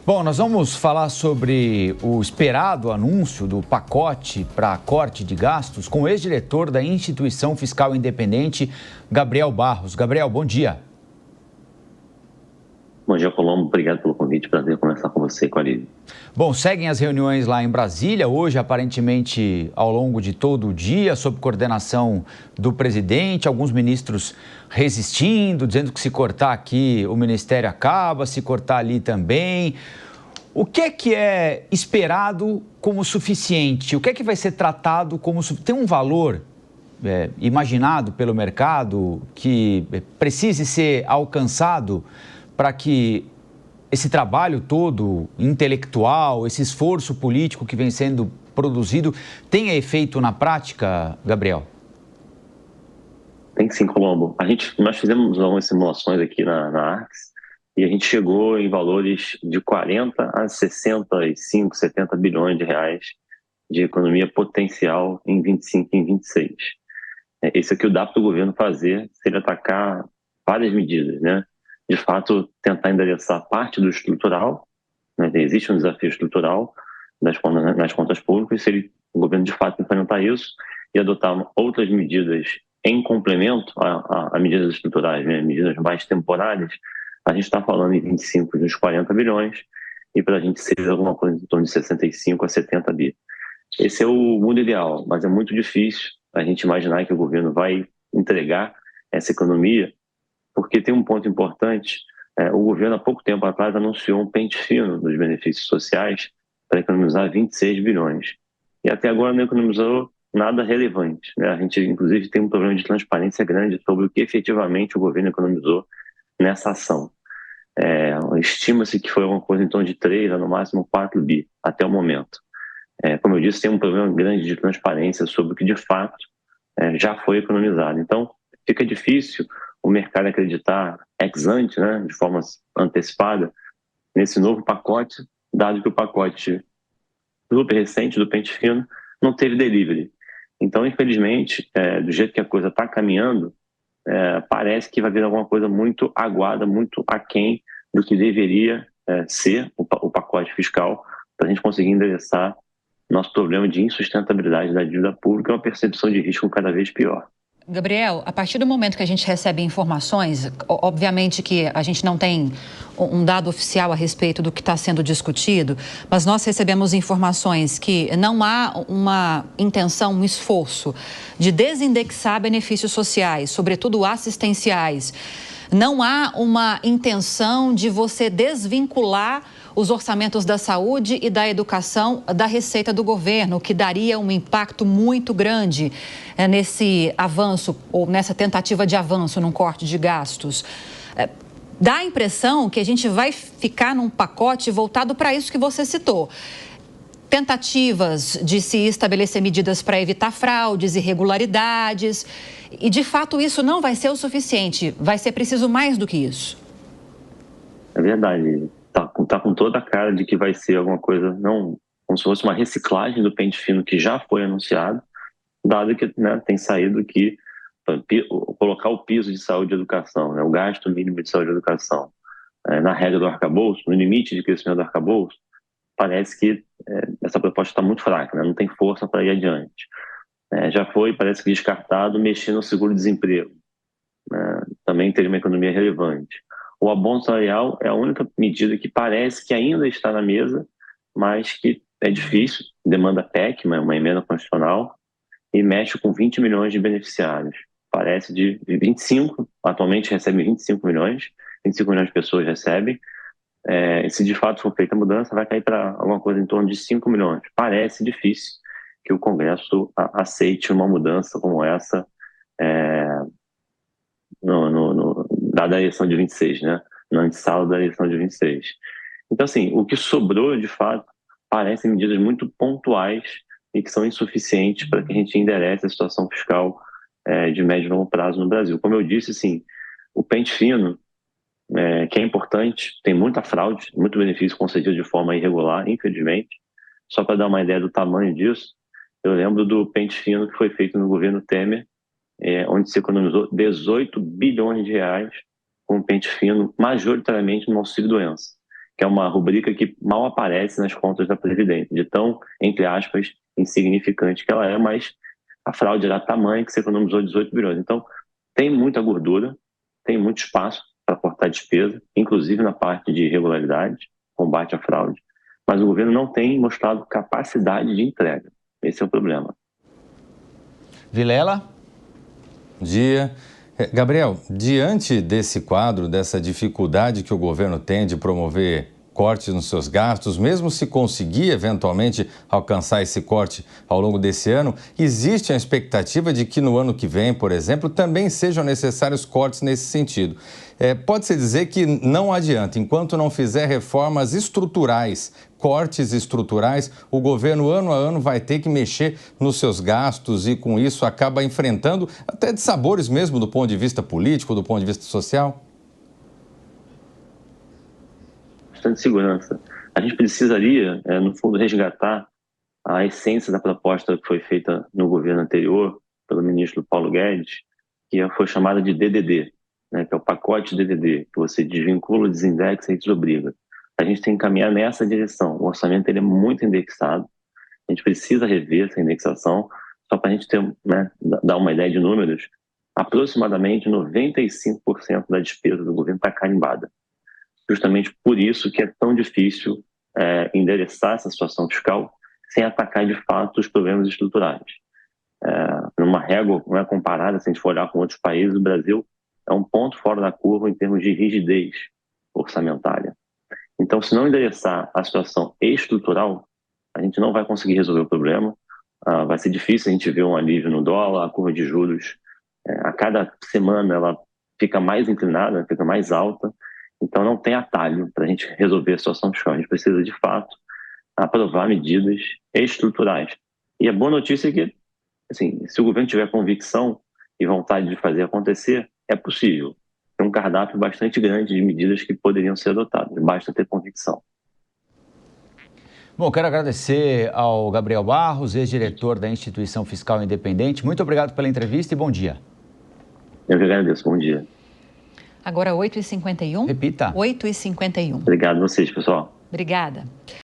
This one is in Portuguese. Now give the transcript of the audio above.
Bom, nós vamos falar sobre o esperado anúncio do pacote para corte de gastos com o ex-diretor da Instituição Fiscal Independente, Gabriel Barros. Gabriel, bom dia. Bom dia, Colombo. Obrigado pelo convite. Prazer conversar com você e com a Lívia. Bom, seguem as reuniões lá em Brasília, hoje aparentemente ao longo de todo o dia, sob coordenação do presidente, alguns ministros resistindo, dizendo que se cortar aqui o ministério acaba, se cortar ali também. O que é esperado como suficiente? O que é que vai ser tratado como... Tem um valor imaginado pelo mercado que precise ser alcançado para que esse trabalho todo intelectual, esse esforço político que vem sendo produzido, tenha efeito na prática, Gabriel? Tem sim, Colombo. Nós fizemos algumas simulações aqui na Arx e a gente chegou em valores de 40 a 65, 70 bilhões de reais de economia potencial em 25 e em 26. Esse aqui dá para o governo fazer se ele atacar várias medidas, né? De fato, tentar endereçar parte do estrutural, né? Existe um desafio estrutural nas contas públicas, se o governo de fato implementar isso e adotar outras medidas em complemento a medidas estruturais, né? Medidas mais temporárias, a gente está falando em 25 dos 40 bilhões e para a gente ser alguma coisa em torno de 65 a 70 bi. Esse é o mundo ideal, mas é muito difícil a gente imaginar que o governo vai entregar essa economia, porque tem um ponto importante, o governo há pouco tempo atrás anunciou um pente fino dos benefícios sociais para economizar 26 bilhões. E até agora não economizou nada relevante, né? A gente, inclusive, tem um problema de transparência grande sobre o que efetivamente o governo economizou nessa ação. Estima-se que foi uma coisa em torno de 3 a no máximo 4 bi até o momento. Como eu disse, tem um problema grande de transparência sobre o que de fato já foi economizado. Então, fica difícil o mercado acreditar ex ante, né, de forma antecipada, nesse novo pacote, dado que o pacote super recente do pente fino não teve delivery. Então, infelizmente, do jeito que a coisa está caminhando, parece que vai vir alguma coisa muito aguada, muito aquém do que deveria ser o pacote fiscal para a gente conseguir endereçar nosso problema de insustentabilidade da dívida pública e uma percepção de risco cada vez pior. Gabriel, a partir do momento que a gente recebe informações, obviamente que a gente não tem um dado oficial a respeito do que está sendo discutido, mas nós recebemos informações que não há uma intenção, um esforço de desindexar benefícios sociais, sobretudo assistenciais. Não há uma intenção de você desvincular os orçamentos da saúde e da educação da receita do governo, que daria um impacto muito grande nesse avanço ou nessa tentativa de avanço num corte de gastos. Dá a impressão que a gente vai ficar num pacote voltado para isso que você citou. Tentativas de se estabelecer medidas para evitar fraudes, irregularidades. E, de fato, isso não vai ser o suficiente. Vai ser preciso mais do que isso. É verdade. Tá com toda a cara de que vai ser alguma coisa, não, como se fosse uma reciclagem do pente fino que já foi anunciado, dado que, né, tem saído que colocar o piso de saúde e educação, né, o gasto mínimo de saúde e educação, na regra do arcabouço, no limite de crescimento do arcabouço, parece que essa proposta está muito fraca, né, não tem força para ir adiante. Já foi, parece que descartado, mexer no seguro-desemprego. Também teria uma economia relevante. O abono salarial é a única medida que parece que ainda está na mesa, mas que é difícil, demanda PEC, uma emenda constitucional, e mexe com 20 milhões de beneficiários. Parece de 25, atualmente recebe 25 milhões de pessoas recebem. Se de fato for feita a mudança, vai cair para alguma coisa em torno de 5 milhões. Parece difícil que o Congresso aceite uma mudança como essa dada a eleição de 26, né? No antessala da eleição de 26. Então, assim, o que sobrou, de fato, parecem medidas muito pontuais e que são insuficientes para que a gente enderece a situação fiscal de médio e longo prazo no Brasil. Como eu disse, assim, o pente fino, que é importante, tem muita fraude, muito benefício concedido de forma irregular, infelizmente. Só para dar uma ideia do tamanho disso, eu lembro do pente fino que foi feito no governo Temer, onde se economizou 18 bilhões de reais com o pente fino, majoritariamente no auxílio-doença. que é uma rubrica que mal aparece nas contas da Previdência, de tão, entre aspas, insignificante que ela é, mas a fraude era tamanha que você economizou 18 bilhões. Então, tem muita gordura, tem muito espaço para cortar despesa, inclusive na parte de irregularidade, combate à fraude, mas o governo não tem mostrado capacidade de entrega. Esse é o problema. Vilela? Bom dia. Gabriel, diante desse quadro, dessa dificuldade que o governo tem de promover cortes nos seus gastos, mesmo se conseguir eventualmente alcançar esse corte ao longo desse ano, existe a expectativa de que no ano que vem, por exemplo, também sejam necessários cortes nesse sentido. Pode-se dizer que não adianta, enquanto não fizer reformas estruturais, cortes estruturais, o governo ano a ano vai ter que mexer nos seus gastos e com isso acaba enfrentando até dissabores mesmo do ponto de vista político, do ponto de vista social? Bastante segurança. A gente precisaria, no fundo, resgatar a essência da proposta que foi feita no governo anterior pelo ministro Paulo Guedes, que foi chamada de DDD, né, que é o pacote DDD, que você desvincula, desindexa e desobriga. A gente tem que caminhar nessa direção. O orçamento ele é muito indexado, a gente precisa rever essa indexação, só para a gente ter, né, dar uma ideia de números, aproximadamente 95% da despesa do governo está carimbada. Justamente por isso que é tão difícil endereçar essa situação fiscal sem atacar de fato os problemas estruturais. Numa régua não é comparada, se a gente for olhar com outros países, o Brasil é um ponto fora da curva em termos de rigidez orçamentária. Então, se não endereçar a situação estrutural, a gente não vai conseguir resolver o problema. Vai ser difícil a gente ver um alívio no dólar, a curva de juros, a cada semana ela fica mais inclinada, fica mais alta. Então, não tem atalho para a gente resolver a situação fiscal. A gente precisa, de fato, aprovar medidas estruturais. E a boa notícia é que, assim, se o governo tiver convicção e vontade de fazer acontecer, é possível. Tem um cardápio bastante grande de medidas que poderiam ser adotadas. Basta ter convicção. Bom, quero agradecer ao Gabriel Barros, ex-diretor da Instituição Fiscal Independente. Muito obrigado pela entrevista e bom dia. Eu que agradeço. Bom dia. Agora 8h51. Repita. 8h51. Obrigado a vocês, pessoal. Obrigada.